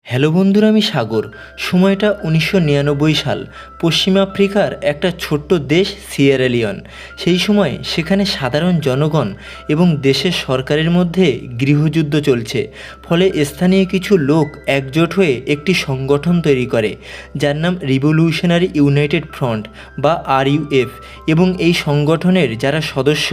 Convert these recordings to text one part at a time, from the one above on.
Hello বন্ধুরা, আমি সাগর। সময়টা 1999 সাল। পশ্চিম আফ্রিকার একটা ছোট্ট দেশ সিয়েরা লিওন। সেই সময় সেখানে সাধারণ জনগণ এবং দেশের সরকারের মধ্যে গৃহযুদ্ধ চলছে। ফলে স্থানীয় কিছু লোক একজোট হয়ে একটি সংগঠন তৈরি করে, যার নাম রিভলিউশনারি ইউনাইটেড ফ্রন্ট বা RUF। এবং এই সংগঠনের যারা সদস্য,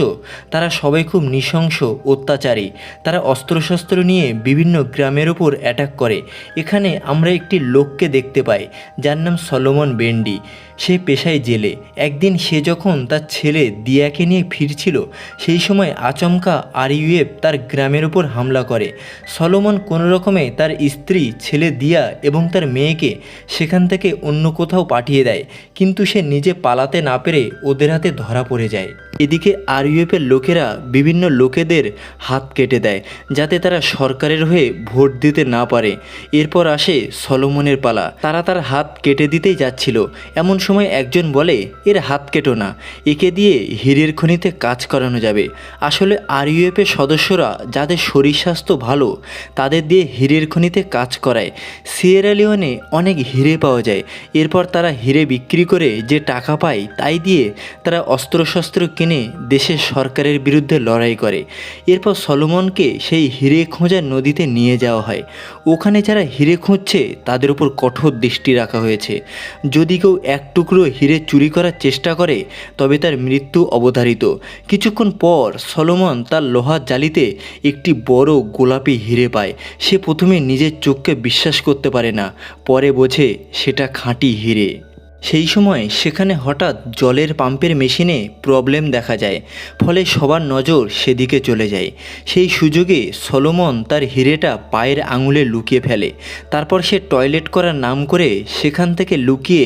তারা সবাই খুব নৃশংস, অত্যাচারী। তারা অস্ত্রশস্ত্র নিয়ে বিভিন্ন গ্রামের ওপর অ্যাটাক করে। এখানে আমরা একটি লোককে দেখতে পাই, যার নাম সলোমন বেন্ডি। সে পেশায় জেলে। একদিন সে যখন তার ছেলে দিয়াকে নিয়ে ফিরছিল, সেই সময় আচমকা RUF তার গ্রামের ওপর হামলা করে। সলোমন কোনো রকমে তার স্ত্রী, ছেলে দিয়া এবং তার মেয়েকে সেখান থেকে অন্য কোথাও পাঠিয়ে দেয়, কিন্তু সে নিজে পালাতে না পেরে ওদের হাতে ধরা পড়ে যায়। এদিকে RUF-এর লোকেরা বিভিন্ন লোকেদের হাত কেটে দেয়, যাতে তারা সরকারের হয়ে ভোট দিতে না পারে। এরপর আসে সলোমনের পালা। তারা তার হাত কেটে দিতেই যাচ্ছিল, এমন সময় একজন বলে, এর হাত কেটো না, একে দিয়ে হীরের খনিতে কাজ করানো যাবে। আসলে RUF-এর সদস্যরা যাদের শরীর স্বাস্থ্য ভালো, তাদের দিয়ে হীরের খনিতে কাজ করায়। সিয়েরা লিওনে অনেক হিরে পাওয়া যায়। এরপর তারা হিরে বিক্রি করে যে টাকা পায়, তাই দিয়ে তারা অস্ত্রশস্ত্র কিনে দেশের সরকারের বিরুদ্ধে লড়াই করে। এরপর সলোমনকে সেই হিরে খোঁজার নদীতে নিয়ে যাওয়া হয়। ওখানে যারা হিরে খুঁজছে তাদের উপর কঠোর দৃষ্টি রাখা হয়েছে। যদি কেউ এক টুকরো হিরে চুরি করার চেষ্টা করে, তবে তার মৃত্যু অবধারিত। কিছুক্ষণ পর সলোমন তার লোহার জালিতে একটি বড় গোলাপি হিরে পায়। সে প্রথমে নিজের চোখকে বিশ্বাস করতে পারে না, পরে বোঝে সেটা খাঁটি হিরে। সেই সময় সেখানে হঠাৎ জলের পাম্পের মেশিনে প্রবলেম দেখা যায়, ফলে সবার নজর সেদিকে চলে যায়। সেই সুযোগে সলোমন তার হিরেটা পায়ের আঙুলে লুকিয়ে ফেলে। তারপর সে টয়লেট করার নাম করে সেখান থেকে লুকিয়ে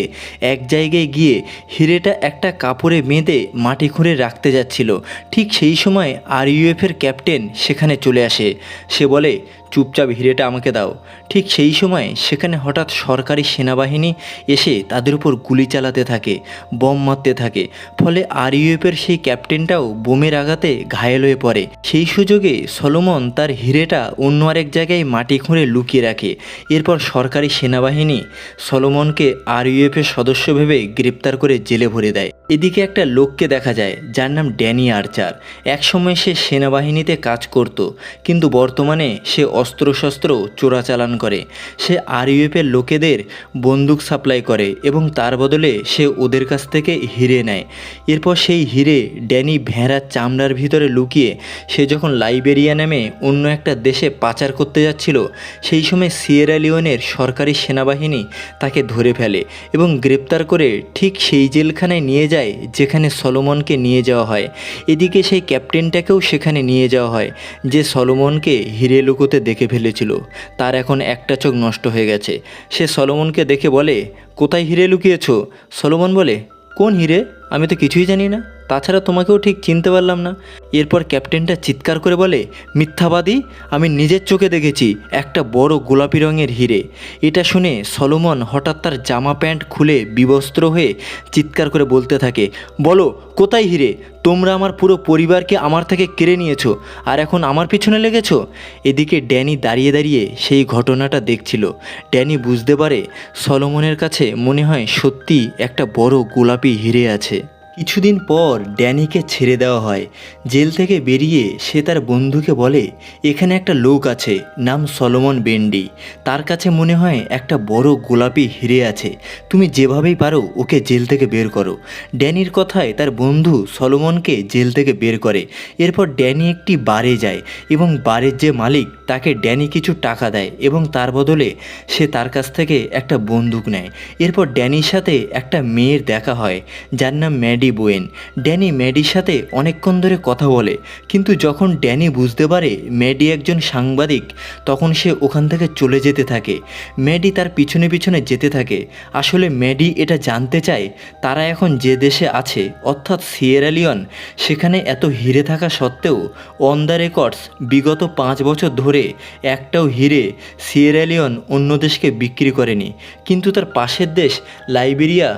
এক জায়গায় গিয়ে হিরেটা একটা কাপড়ে বেঁধে মাটি খুঁড়ে রাখতে যাচ্ছিল। ঠিক সেই সময় RUF-এর ক্যাপ্টেন সেখানে চলে আসে। সে বলে, চুপচাপ হিরেটা আমাকে দাও। ঠিক সেই সময় সেখানে হঠাৎ সরকারি সেনাবাহিনী এসে তাদের উপর গুলি চালাতে থাকে, বম মারতে থাকে। ফলে RUF-এর সেই ক্যাপ্টেনটাও বোমের আঘাতে ঘায়েল হয়ে পড়ে। সেই সুযোগে সলোমন তার হিরেটা অন্য আরেক জায়গায় মাটি খুঁড়ে লুকিয়ে রাখে। এরপর সরকারি সেনাবাহিনী সলোমনকে RUF-এর সদস্য ভেবে গ্রেপ্তার করে জেলে ভরে দেয়। এদিকে একটা লোককে দেখা যায়, যার নাম ড্যানি আর্চার। একসময় সে সেনাবাহিনীতে কাজ করত, কিন্তু বর্তমানে সে অস্ত্রশস্ত্র চোরাচালান করে। সে RUF-এর লোকেদের বন্দুক সাপ্লাই করে এবং তার বদলে সে ওদের কাছ থেকে হিরে নেয়। এরপর সেই হিরে ড্যানি ভেড়ার চামড়ার ভিতরে লুকিয়ে সে যখন লাইবেরিয়া নামে অন্য একটা দেশে পাচার করতে যাচ্ছিল, সেই সময় সিয়েরা লিওনের সরকারি সেনাবাহিনী তাকে ধরে ফেলে এবং গ্রেপ্তার করে ঠিক সেই জেলখানায় নিয়ে যায় যেখানে সলোমনকে নিয়ে যাওয়া হয়। এদিকে সেই ক্যাপ্টেনটাকেও সেখানে নিয়ে যাওয়া হয়, যে সলোমনকে হিরে লুকোতে দেখে ফেলেছিল। তার এখন একটা চোখ নষ্ট হয়ে গেছে। সে সলোমনকে দেখে বলে, কোথায় হিরে লুকিয়েছো? সলোমন বলে, কোন হিরে? আমি তো কিছুই জানি না, তাছাড়া তোমাকেও ঠিক চিনতে পারলাম না। এরপর ক্যাপ্টেনটা চিৎকার করে বলে, মিথ্যাবাদী, আমি নিজের চোখে দেখেছি একটা বড় গোলাপি রঙের হিরে। এটা শুনে সলোমন হঠাৎ তার জামা প্যান্ট খুলে বিবস্ত্র হয়ে চিৎকার করে বলতে থাকে, বলো কোথায় হিরে? তোমরা আমার পুরো পরিবারকে আমার থেকে কেড়ে নিয়েছো, আর এখন আমার পিছনে লেগেছো। এদিকে ড্যানি দাঁড়িয়ে দাঁড়িয়ে সেই ঘটনাটা দেখছিল। ড্যানি বুঝতে পারে সলোমনের কাছে মনে হয় সত্যি একটা বড় গোলাপি হিরে আছে। কিছুদিন পর ড্যানিকে ছেড়ে দেওয়া হয়। জেল থেকে বেরিয়ে সে তার বন্ধুকে বলে, এখানে একটা লোক আছে, নাম সলোমন বেন্ডি। তার কাছে মনে হয় একটা বড় গোলাপি হিরে আছে। তুমি যেভাবেই পারো ওকে জেল থেকে বের করো। ড্যানির কথায় তার বন্ধু সলোমনকে জেল থেকে বের করে। এরপর ড্যানি একটি বারে যায় এবং বারের যে মালিক তাকে ড্যানি কিছু টাকা দেয় এবং তার বদলে সে তার কাছ থেকে একটা বন্দুক নেয়। এরপর ড্যানির সাথে একটা মেয়ের দেখা হয়, যার নাম ম্যাডি বোয়েন। ড্যানি ম্যাডির সাথে অনেকক্ষণ ধরে কথা বলে, কিন্তু যখন ড্যানি বুঝতে পারে ম্যাডি একজন সাংবাদিক, তখন সে ওখান থেকে চলে যেতে থাকে। ম্যাডি তার পিছনে পিছনে যেতে থাকে। আসলে ম্যাডি এটা জানতে চায় তারা এখন যে দেশে আছে, অর্থাৎ সিয়েরা লিওন, সেখানে এত হিরে থাকা সত্ত্বেও অন দ্য রেকর্ডস বিগত 5 বছর ধরে একটাও হিরে সিয়েরা লিওন অন্য দেশকে বিক্রি করেনি। কিন্তু তার পাশের দেশ লাইবেরিয়া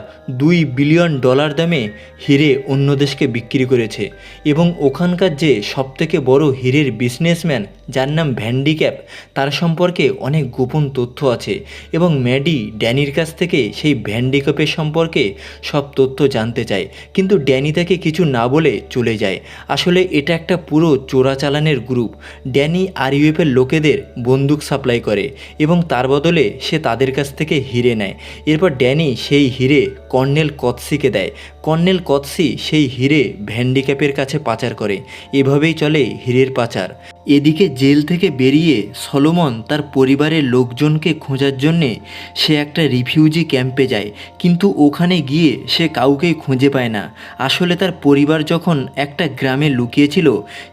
$2 বিলিয়ন দামে হিরে অন্য দেশকে বিক্রি করেছে এবং ওখানকার যে সবথেকে বড় হীরের বিজনেসম্যান যার নাম ভ্যান্ডিক্যাপ তার সম্পর্কে অনেক গোপন তথ্য আছে এবং ম্যাডি ড্যানির কাছ থেকে সেই ভ্যান্ডিক্যাপের সম্পর্কে সব তথ্য জানতে চায়, কিন্তু ড্যানি তাকে কিছু না বলে চলে যায়। আসলে এটা একটা পুরো চোরাচালানের গ্রুপ। ড্যানি আরইউএফের লোকেদের বন্দুক সাপ্লাই করে এবং তার বদলে সে তাদের কাছ থেকে হিরে নেয়। এরপর ড্যানি সেই হিরে কর্নেল কৎসিকে দেয়। কর্নেল কৎসি সেই হিরে ভ্যান্ডিক্যাপের কাছে পাচার করে। এভাবেই চলে হীরের পাচার। এদিকে জেল থেকে বেরিয়ে সলোমন তার পরিবারের লোকজনকে খোঁজার জন্যে সে একটা রিফিউজি ক্যাম্পে যায়, কিন্তু ওখানে গিয়ে সে কাউকেই খুঁজে পায় না। আসলে তার পরিবার যখন একটা গ্রামে লুকিয়েছিল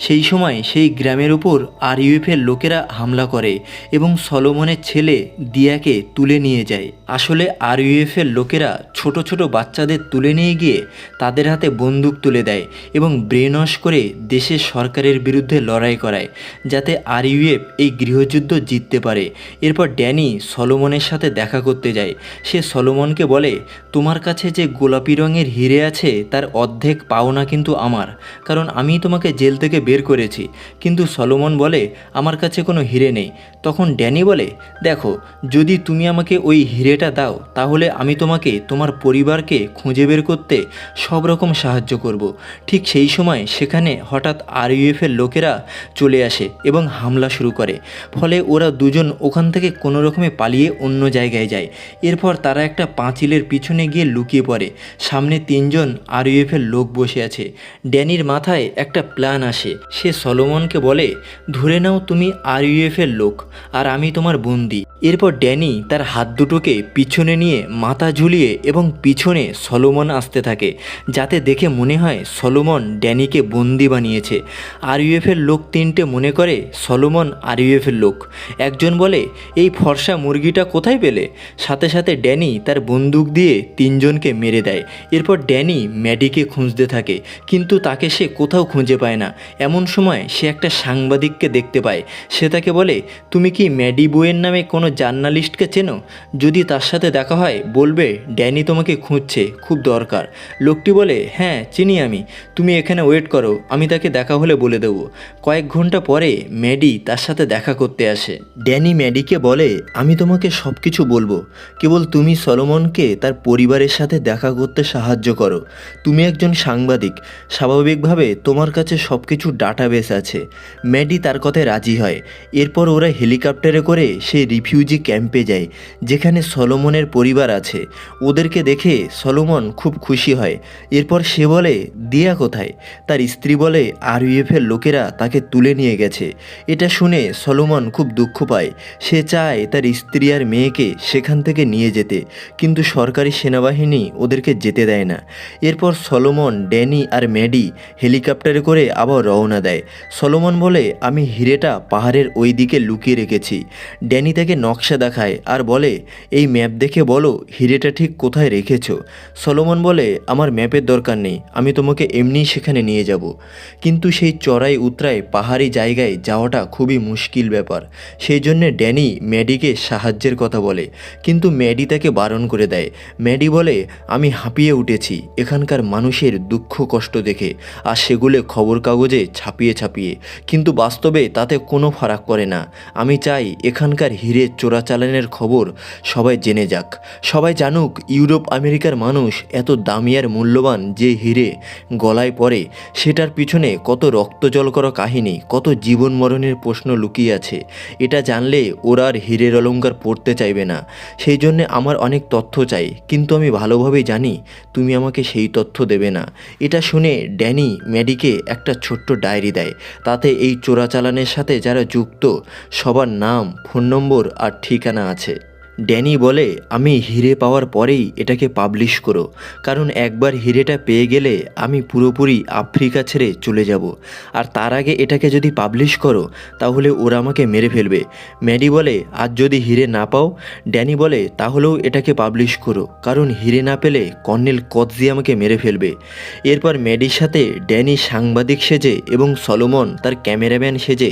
সেই সময় সেই গ্রামের উপর আরইউএফের লোকেরা হামলা করে এবং সলোমনের ছেলে দিয়াকে তুলে নিয়ে যায়। আসলে আরইউএফের লোকেরা ছোট ছোট বাচ্চাদের তুলে নিয়ে গিয়ে তাদের হাতে বন্দুক তুলে দেয় এবং ব্রেন ওয়াশ করে দেশের সরকারের বিরুদ্ধে লড়াই করায় যাতে আরইউএফ এই গৃহযুদ্ধ জিততে পারে। এরপর ড্যানি সলোমনের সাথে দেখা করতে যায়। সে সলোমনকে বলে, তোমার কাছে যে গোলাপি রঙের হিরে আছে তার অর্ধেক পাওনা কিন্তু আমার, কারণ আমি তোমাকে জেল থেকে বের করেছি। কিন্তু সলোমন বলে, আমার কাছে কোনো হিরে নেই। তখন ড্যানি বলে, দেখো, যদি তুমি আমাকে ওই হিরেটা দাও তাহলে আমি তোমাকে তোমার পরিবারকে খুঁজে বের করতে সব রকম সাহায্য করব। ঠিক সেই সময় সেখানে হঠাৎ আরইউএফের লোকেরা চলে আসে এবং হামলা শুরু করে। ফলে ওরা দুজন ওখান থেকে কোনো রকমে পালিয়ে অন্য জায়গায় যায়। এরপর তারা একটা পাঁচিলের পিছনে গিয়ে লুকিয়ে পড়ে। সামনে 3জন আরইউএফের লোক বসে আছে। ড্যানির মাথায় একটা প্ল্যান আসে। সে সলোমনকে বলে, ধরে নাও তুমি আরইউএফের লোক আর আমি তোমার বন্দি। এরপর ড্যানি তার হাত দুটোকে পিছনে নিয়ে মাথা ঝুলিয়ে এবং পিছনে সলোমন আসতে থাকে, যাতে দেখে মনে হয় সলোমন ড্যানিকে বন্দি বানিয়েছে। আরইউএফের লোক 3টে মনে করে সলোমন আরইউএফের লোক। একজন বলে, এই ফর্সা মুরগিটা কোথায় পেলে? সাথে সাথে ড্যানি তার বন্দুক দিয়ে 3জনকে মেরে দেয়। এরপর ড্যানি ম্যাডিকে খুঁজতে থাকে, কিন্তু তাকে সে কোথাও খুঁজে পায় না। এমন সময় সে একটা সাংবাদিককে দেখতে পায়। সে তাকে বলে, তুমি কি ম্যাডি বইয়ের নামে কোনো জার্নালিস্টকে চেনো? যদি তার সাথে দেখা হয় বলবে ড্যানি তোমাকে খুঁজছে, খুব দরকার। লোকটি বলে, হ্যাঁ চিনি আমি, তুমি এখানে ওয়েট করো, আমি তাকে দেখা হলে বলে দেবো। কয়েক ঘন্টা পরে ম্যাডি তার সাথে দেখা করতে আসে। ড্যানি ম্যাডিকে বলে, আমি তোমাকে সব কিছু বলবো, কেবল তুমি সলোমনকে তার পরিবারের সাথে দেখা করতে সাহায্য করো। তুমি একজন সাংবাদিক, স্বাভাবিকভাবে তোমার কাছে সব কিছু ডাটাবেস আছে। ম্যাডি তার কথায় রাজি হয়। এরপর ওরা হেলিকপ্টারে করে সেই রিফিউজি ক্যাম্পে যায় যেখানে সলোমনের পরিবার আছে। ওদেরকে দেখে সলোমন খুব খুশি হয়। এরপর সে বলে, দিয়া কোথায়? তার স্ত্রী বলে, আরইউএফের লোকেরা তাকে তুলে নিয়ে গেছে। এটা শুনে সলোমন খুব দুঃখ পায়। সে চায় তার স্ত্রী আর মেয়েকে সেখান থেকে নিয়ে যেতে, কিন্তু সরকারি সেনাবাহিনী ওদেরকে যেতে দেয় না। এরপর সলোমন, ড্যানি আর ম্যাডি হেলিকপ্টারে করে আবার রওনা দেয়। সলোমন বলে, আমি হিরেটা পাহাড়ের ওই দিকে লুকিয়ে রেখেছি। ড্যানি তাকে নকশা দেখায় আর বলে, এই ম্যাপ দেখে বলো হিরেটা ঠিক কোথায় রেখেছো। সলোমন বলে, আমার ম্যাপের দরকার নেই, আমি তোমাকে এমনিই সেখানে নিয়ে যাব। কিন্তু সেই চড়াই উতরায় পাহাড়ি জায়গায় যাওয়াটা খুবই মুশকিল ব্যাপার। সেই জন্যে ড্যানি ম্যাডিকে সাহায্যের কথা বলে, কিন্তু ম্যাডি তাকে বারণ করে দেয়। ম্যাডি বলে, আমি হাঁপিয়ে উঠেছি এখানকার মানুষের দুঃখ কষ্ট দেখে, আর সেগুলো খবর কাগজে ছাপিয়ে ছাপিয়ে, কিন্তু বাস্তবে তাতে কোনো ফারাক পড়ে না। আমি চাই এখানকার হিরে চোরাচালানের খবর সবাই জেনে যাক, সবাই জানুক ইউরোপ আমেরিকার মানুষ এত দামি আর মূল্যবান যে হিরে গলায় পড়ে সেটার পিছনে কত রক্ত জল করা কাহিনী, কত জীবন মরণের প্রশ্ন লুকিয়ে আছে। এটা জানলে ওরা আর হীরের অলংকার পড়তে চাইবে না। সেই জন্যে আমার অনেক তথ্য চাই, কিন্তু আমি ভালোভাবেই জানি তুমি আমাকে সেই তথ্য দেবে না। এটা শুনে ড্যানি ম্যাডিকে একটা ছোট্ট ডায়েরি দেয়। তাতে এই চোরাচালানের সাথে যারা যুক্ত সবার নাম, ফোন নম্বর আর ঠিকানা আছে। ড্যানি বলে, আমি হিরে পাওয়ার পরেই এটাকে পাবলিশ করো, কারণ একবার হিরেটা পেয়ে গেলে আমি পুরোপুরি আফ্রিকা ছেড়ে চলে যাব, আর তার আগে এটাকে যদি পাবলিশ করো তাহলে ওরা আমাকে মেরে ফেলবে। ম্যাডি বলে, আর যদি হিরে না পাও? ড্যানি বলে, তাহলেও এটাকে পাবলিশ করো, কারণ হিরে না পেলে কর্নেল কৎসি আমাকে মেরে ফেলবে। এরপর ম্যাডির সাথে ড্যানি সাংবাদিক সেজে এবং সলোমন তার ক্যামেরাম্যান সেজে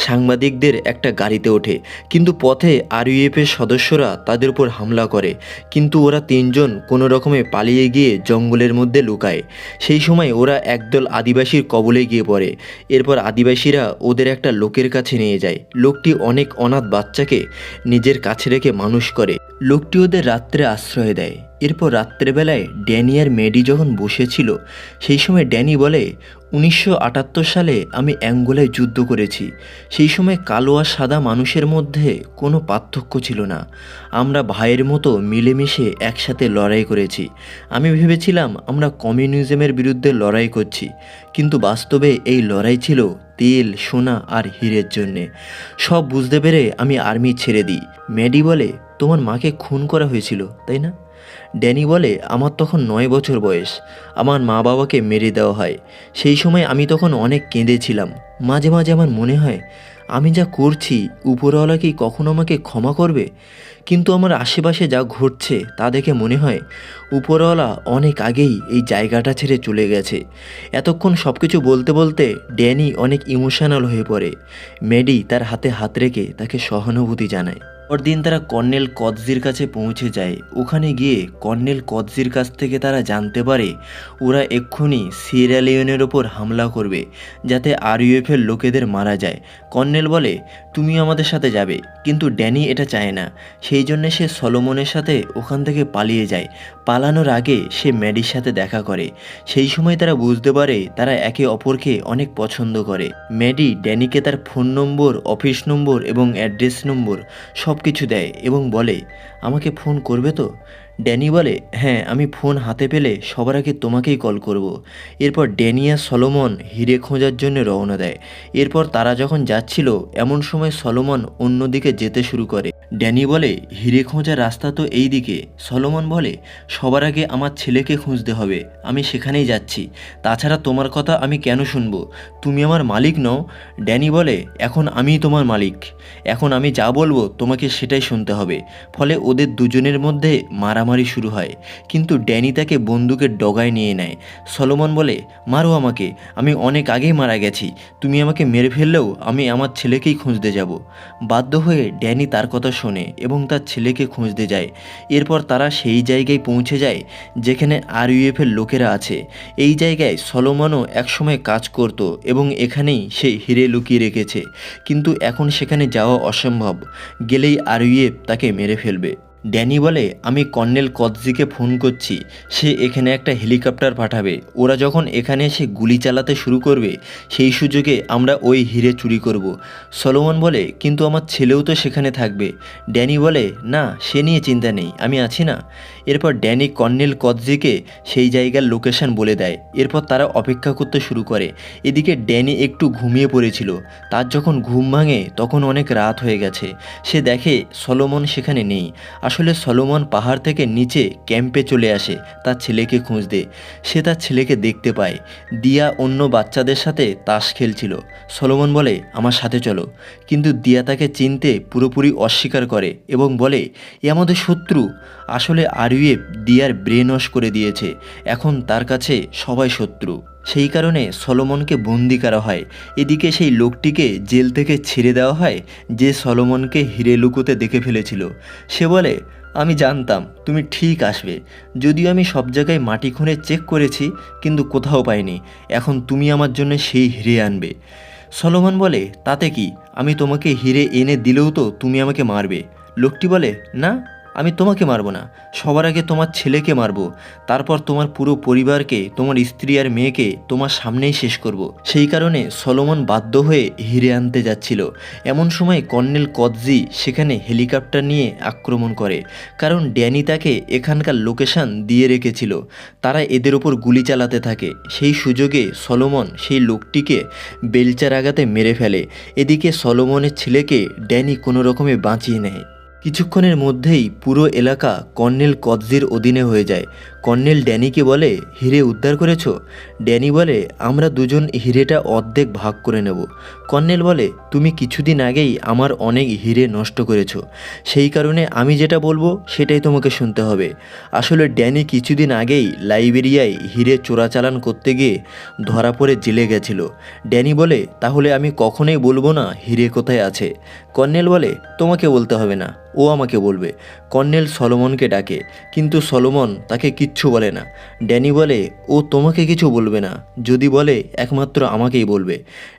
সাংবাদিকদের একটা গাড়িতে ওঠে, কিন্তু পথে আরইউএফের সদস্যরা তাদের উপর হামলা করে, কিন্তু ওরা তিনজন কোনো রকমে পালিয়ে গিয়ে জঙ্গলের মধ্যে লুকায়। সেই সময় ওরা একদল আদিবাসীর কবলে গিয়ে পড়ে। এরপর আদিবাসীরা ওদের একটা লোকের কাছে নিয়ে যায়। লোকটি অনেক অনাথ বাচ্চাকে নিজের কাছে রেখে মানুষ করে। লোকটি ওদের রাত্রে আশ্রয় দেয়। এরপর রাত্রেবেলায় ড্যানি আর মেডি যখন বসেছিল, সেই সময় ড্যানি বলে, 1978 সালে আমি অ্যাঙ্গোলায় যুদ্ধ করেছি। সেই সময় কালো আর সাদা মানুষের মধ্যে কোনো পার্থক্য ছিল না। আমরা ভাইয়ের মতো মিলেমিশে একসাথে লড়াই করেছি। আমি ভেবেছিলাম আমরা কমিউনিজমের বিরুদ্ধে লড়াই করছি, কিন্তু বাস্তবে এই লড়াই ছিল তেল, সোনা আর হীরের জন্যে। সব বুঝতে পেরে আমি আর্মি ছেড়ে দিই। মেডি বলে, তোমার মাকে খুন করা হয়েছিল, তাই না? ড্যানি বলে, আমার তখন 9 বছর বয়স। আমার মা বাবাকে মেরে দেওয়া হয়। সেই সময় আমি তখন অনেক কেঁদেছিলাম। মাঝে মাঝে আমার মনে হয়, আমি যা করছি উপরওয়ালা কি কখনো আমাকে ক্ষমা করবে? কিন্তু আমার আশেপাশে যা ঘটছে তা দেখে মনে হয় উপরওয়ালা অনেক আগেই এই জায়গাটা ছেড়ে চলে গেছে। এতক্ষণ সব কিছু বলতে বলতে ড্যানি অনেক ইমোশনাল হয়ে পড়ে। মেডি তার হাতে হাত রেখে তাকে সহানুভূতি জানায়। পরদিন তারা কর্নেল কৎজির কাছে পৌঁছে যায়। ওখানে গিয়ে কর্নেল কৎজির কাছ থেকে তারা জানতে পারে ওরা এক্ষুনি সিয়েরা লিওনের ওপর হামলা করবে, যাতে আরইউএফের লোকেদের মারা যায়। কর্নেল বলে, তুমি আমাদের সাথে যাবে, কিন্তু ড্যানি এটা চায় না। সেই জন্য সে সলোমনের সাথে ওখান থেকে পালিয়ে যায়। পালানোর আগে সে ম্যাডির সাথে দেখা করে। সেই সময় তারা বুঝতে পারে তারা একে অপরকে অনেক পছন্দ করে। ম্যাডি ড্যানিকে তার ফোন নম্বর, অফিস নম্বর এবং অ্যাড্রেস নম্বর সব কিছু দেয় এবং বলে, আমাকে ফোন করবে তো? ড্যানি বলে, হ্যাঁ, আমি ফোন হাতে পেলে সবার আগে তোমাকেই কল করব। এরপর ড্যানি আর সলোমন হিরে খোঁজার জন্য রওনা দেয়। এরপর তারা যখন যাচ্ছিল, এমন সময় সলোমন অন্যদিকে যেতে শুরু করে। ড্যানি বলে, হিরে খোঁজার রাস্তা তো এই দিকে। সলোমন বলে, সবার আগে আমার ছেলেকে খুঁজতে হবে, আমি সেখানেই যাচ্ছি। তাছাড়া তোমার কথা আমি কেন শুনবো? তুমি আমার মালিক নও। ড্যানি বলে, এখন আমিই তোমার মালিক। এখন আমি যা বলবো তোমাকে সেটাই শুনতে হবে। ফলে ওদের দুজনের মধ্যে মারামারি শুরু হয়, কিন্তু ড্যানি তাকে বন্দুকের ডগায় নিয়ে নেয়। সলোমন বলে, মারো আমাকে, আমি অনেক আগেই মারা গেছি। তুমি আমাকে মেরে ফেললেও আমি আমার ছেলেকেই খুঁজতে যাব। বাধ্য হয়ে ড্যানি তার কথা শোনে এবং তার ছেলেকে খুঁজতে যায়। এরপর তারা সেই জায়গায় পৌঁছে যায় যেখানে আরইউএফের লোকেরা আছে। এই জায়গায় সলোমনও একসময় কাজ করত এবং এখানেই সে হিরে লুকিয়ে রেখেছে, কিন্তু এখন সেখানে যাওয়া অসম্ভব। গেলেই আরইউএফ তাকে মেরে ফেলবে। ড্যানি বলে, আমি কর্নেল কৎজিকে ফোন করছি, সে এখানে একটা হেলিকপ্টার পাঠাবে। ওরা যখন এখানে এসে গুলি চালাতে শুরু করবে, সেই সুযোগে আমরা ওই হিরে চুরি করব। সলোমন বলে, কিন্তু আমার ছেলেও তো সেখানে থাকবে। ড্যানি বলে, না, সে নিয়ে চিন্তা নেই, আমি আছি না। এরপর ড্যানি কর্নেল কৎজিকে সেই জায়গার লোকেশন বলে দেয়। এরপর তারা অপেক্ষা করতে শুরু করে। এদিকে ড্যানি একটু ঘুমিয়ে পড়েছিল। তার যখন ঘুম ভাঙে তখন অনেক রাত হয়ে গেছে। সে দেখে সলোমন সেখানে নেই। আসলে সলোমন পাহাড় থেকে নিচে ক্যাম্পে চলে আসে তার ছেলেকে খুঁজতে। সে তার ছেলেকে দেখতে পায়। দিয়া অন্য বাচ্চাদের সাথে তাস খেলছিল। সলোমন বলে, আমার সাথে চলো, কিন্তু দিয়া তাকে চিনতে পুরোপুরি অস্বীকার করে এবং বলে, এ আমাদের শত্রু। আসলে আরইউএফ দিয়ার ব্রেন ওয়াশ করে দিয়েছে, এখন তার কাছে সবাই শত্রু। সেই কারণে সলোমনকে বন্দি করা হয়। এদিকে সেই লোকটিকে জেল থেকে ছেড়ে দেওয়া হয় যে সলোমনকে হিরে লুকোতে দেখে ফেলেছিল। সে বলে, আমি জানতাম তুমি ঠিক আসবে, যদিও আমি সব জায়গায় মাটি খুঁড়ে চেক করেছি, কিন্তু কোথাও পাইনি। এখন তুমি আমার জন্য সেই হিরে আনবে। সলোমন বলে, তাতে কি, আমি তোমাকে হিরে এনে দিলেও তো তুমি আমাকে মারবে। লোকটি বলে, না, আমি তোমাকে মারবো না, সবার আগে তোমার ছেলেকে মারবো, তারপর তোমার পুরো পরিবারকে, তোমার স্ত্রী আর মেয়েকে তোমার সামনেই শেষ করব। সেই কারণে সলোমন বাধ্য হয়ে হিরে আনতে যাচ্ছিল। এমন সময় কর্নেল কৎজি সেখানে হেলিকপ্টার নিয়ে আক্রমণ করে, কারণ ড্যানি তাকে এখানকার লোকেশন দিয়ে রেখেছিল। তারা এদের ওপর গুলি চালাতে থাকে। সেই সুযোগে সলোমন সেই লোকটিকে বেলচার আঘাতে মেরে ফেলে। এদিকে সলোমনের ছেলেকে ড্যানি কোনো রকমে বাঁচিয়ে নেয়। কিছুক্ষণের মধ্যেই পুরো এলাকা কর্নেল কৎজির অধীনে হয়ে যায়। কর্নেল ড্যানিকে বলে, হিরে উদ্ধার করেছ? ড্যানি বলে, আমরা দুজন হিরেটা অর্ধেক ভাগ করে নেব। কর্নেল বলে, তুমি কিছুদিন আগেই আমার অনেক হিরে নষ্ট করেছ, সেই কারণে আমি যেটা বলবো সেটাই তোমাকে শুনতে হবে। আসলে ড্যানি কিছুদিন আগেই লাইবেরিয়ায় হিরে চোরাচালান করতে গিয়ে ধরা পড়ে জেলে গেছিল। ড্যানি বলে, তাহলে আমি কখনোই বলবো না হিরে কোথায় আছে। কর্নেল বলে, তোমাকে বলতে হবে না, ও আমাকে বলবে। কর্নেল সলোমনকে ডাকে, কিন্তু সলোমন তাকে কিচ্ছু বলে না। ড্যানি বলে ও তোমাকে কিছু বলবে না, যদি বলে একমাত্র আমাকেই বলবে।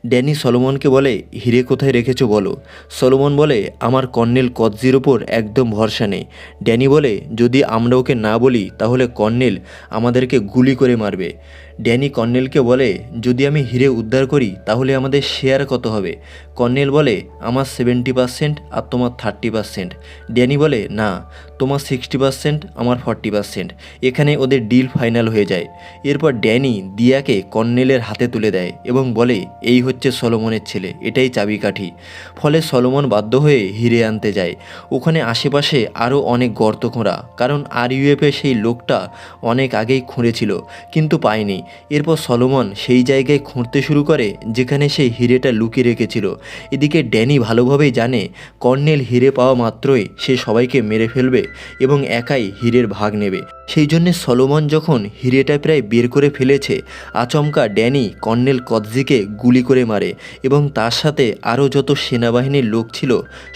ড্যানি সলোমনকে বলে হিরে কোথায় রেখেছো বলো। সলোমন বলে আমার কর্নেল কৎজির ওপর একদম ভরসা নেই। ড্যানি বলে যদি আমরা ওকে না বলি তাহলে কর্নেল আমাদেরকে গুলি করে মারবে। ড্যানি কর্নেলকে বলে যদি আমি হিরে উদ্ধার করি তাহলে আমাদের শেয়ার কত হবে। কর্নেল বলে আমার 70% আর তোমার 30%। ড্যানি বলে না, তোমার 60%, আমার 40%। এখানে ওদের ডিল ফাইনাল হয়ে যায়। এরপর ড্যানি দিয়াকে কর্নেলের হাতে তুলে দেয় এবং বলে এই হচ্ছে সলোমনের ছেলে, এটাই চাবিকাঠি। ফলে সলোমন বাধ্য হয়ে হিরে আনতে যায়। ওখানে আশেপাশে আরও অনেক গর্ত খোঁড়া, কারণ RUF-এ সেই লোকটা অনেক আগেই খুঁড়েছিল কিন্তু পায়নি। এরপর সলোমন সেই জায়গায় খুঁড়তে শুরু করে যেখানে সে হিরেটা লুকিয়ে রেখেছিল। এদিকে ড্যানি ভালোভাবেই জানে কর্নেল হিরে পাওয়া মাত্রই সে সবাইকে মেরে ফেলবে এবং একাই হীরের ভাগ নেবে। সেই জন্যে সলোমন যখন হিরেটা প্রায় বের করে ফেলেছে, আচমকা ড্যানি কর্নেল কৎজিকে গুলি করে মারে এবং তার সাথে আরও যত সেনাবাহিনীর লোক ছিল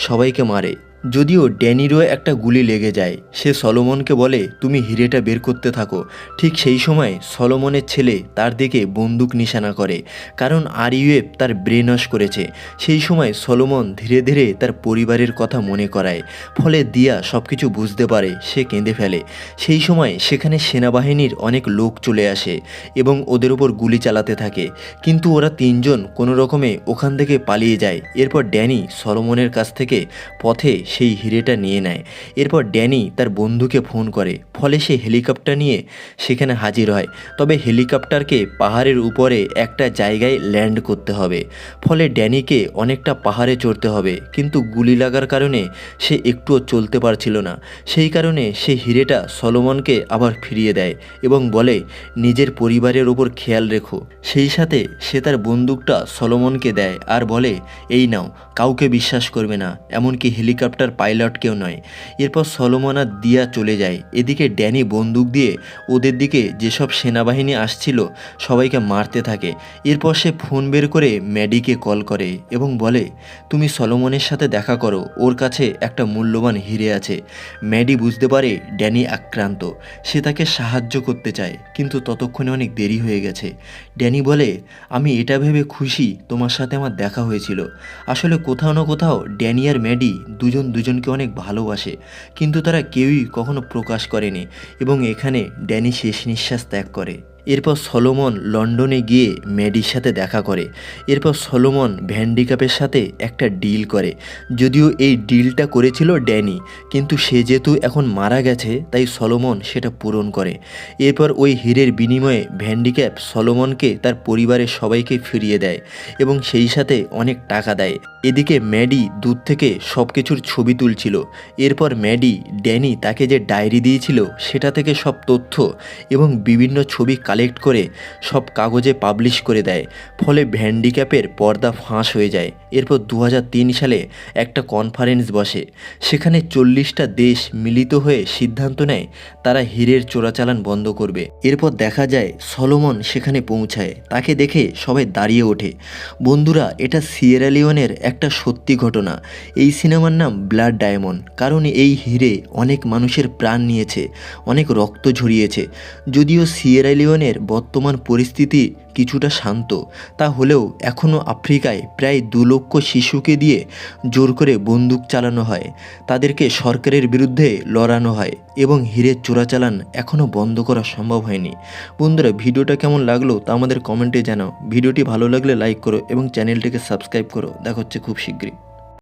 সবাইকে মারে। যদিও ড্যানিরও একটা গুলি লেগে যায়। সে সলোমনকে বলে তুমি হিরেটা বের করতে থাকো। ঠিক সেই সময় সলোমনের ছেলে তার দিকে বন্দুক নিশানা করে, কারণ RUF তার ব্রেন ওয়াশ করেছে। সেই সময় সলোমন ধীরে ধীরে তার পরিবারের কথা মনে করায়। ফলে দিয়া সব কিছু বুঝতে পারে, সে কেঁদে ফেলে। সেই সময় সেখানে সেনাবাহিনীর অনেক লোক চলে আসে এবং ওদের ওপর গুলি চালাতে থাকে, কিন্তু ওরা তিনজন কোনো রকমে ওখান থেকে পালিয়ে যায়। এরপর ড্যানি সলোমনের কাছ থেকে পথে সেই হিরেটা নিয়ে নেয়। এরপর ড্যানি তার বন্ধুকে ফোন করে, ফলে সে হেলিকপ্টার নিয়ে সেখানে হাজির হয়। তবে হেলিকপ্টারকে পাহাড়ের উপরে একটা জায়গায় ল্যান্ড করতে হবে, ফলে ড্যানিকে অনেকটা পাহাড়ে চড়তে হবে, কিন্তু গুলি লাগার কারণে সে একটুও চলতে পারছিল না। সেই কারণে সে হিরেটা সলোমনকে আবার ফিরিয়ে দেয় এবং বলে নিজের পরিবারের ওপর খেয়াল রেখো। সেই সাথে সে তার বন্দুকটা সলোমনকে দেয় আর বলে এই নাও, কাউকে বিশ্বাস করবে না, এমনকি হেলিকপ্টার পাইলটকেও নয়। এরপর সলোমন আর দিয়া চলে যায়। এদিকে ড্যানি বন্দুক দিয়ে ওদের দিকে যেসব সেনাবাহিনী আসছিল সবাইকে মারতে থাকে। এরপর সে ফোন বের করে ম্যাডিকে কল করে এবং বলে তুমি সলোমনের সাথে দেখা করো, ওর কাছে একটা মূল্যবান হিরে আছে। ম্যাডি বুঝতে পারে ড্যানি আক্রান্ত, সে তাকে সাহায্য করতে চায়, কিন্তু ততক্ষণে অনেক দেরি হয়ে গেছে। ড্যানি বলে আমি এটা ভেবে খুশি তোমার সাথে আমার দেখা হয়েছিল। আসলে কোথাও না কোথাও ড্যানি আর ম্যাডি দুজন দুজনকে অনেক ভালোবাসে, কিন্তু তারা কেউই কখনো প্রকাশ করেনি এবং এখানে ড্যানি শেষ নিঃশ্বাস ত্যাগ করে। এরপর সলোমন লন্ডনে গিয়ে ম্যাডির সাথে দেখা করে। এরপর সলোমন ভ্যান্ডিকাপের সাথে একটা ডিল করে, যদিও এই ডিলটা করেছিল ড্যানি, কিন্তু সে যেহেতু এখন মারা গেছে তাই সলোমন সেটা পূরণ করে। এরপর ওই হীরের বিনিময়ে ভ্যান্ডিক্যাপ সলোমনকে তার পরিবারের সবাইকে ফিরিয়ে দেয় এবং সেই সাথে অনেক টাকা দেয়। এদিকে ম্যাডি দূর থেকে সব কিছুর ছবি তুলছিল। এরপর ম্যাডি ড্যানি তাকে যে ডায়েরি দিয়েছিল সেটা থেকে সব তথ্য এবং বিভিন্ন ছবি কালেক্ট করে সব কাগজে পাবলিশ করে দেয়। ফলে ভ্যান্ডিক্যাপের পর্দা ফাঁস হয়ে যায়। এরপর 2003 সালে একটা কনফারেন্স বসে, সেখানে 40টা দেশ মিলিত হয়ে সিদ্ধান্ত নেয় তারা হীরের চোরাচালান বন্ধ করবে। এরপর দেখা যায় সলোমন সেখানে পৌঁছায়, তাকে দেখে সবাই দাঁড়িয়ে ওঠে। বন্ধুরা, এটা সিয়েরা লিওনের একটা সত্যি ঘটনা। এই সিনেমার নাম ব্লাড ডায়মন্ড, কারণ এই হীরে অনেক মানুষের প্রাণ নিয়েছে, অনেক রক্ত ঝরিয়েছে। যদিও সিয়েরা লিওনের বর্তমান পরিস্থিতি কিছুটা শান্ত, তা হলেও এখনও আফ্রিকায় প্রায় 2 লক্ষ শিশুকে দিয়ে জোর করে বন্দুক চালানো হয়, তাদেরকে সরকারের বিরুদ্ধে লড়ানো হয় এবং হীরের চোরাচালান এখনও বন্ধ করা সম্ভব হয়নি। বন্ধুরা, ভিডিওটা কেমন লাগলো তা আমাদের কমেন্টে জানাও। ভিডিওটি ভালো লাগলে লাইক করো এবং চ্যানেলটিকে সাবস্ক্রাইব করো। দেখা হচ্ছে খুব শীঘ্রই।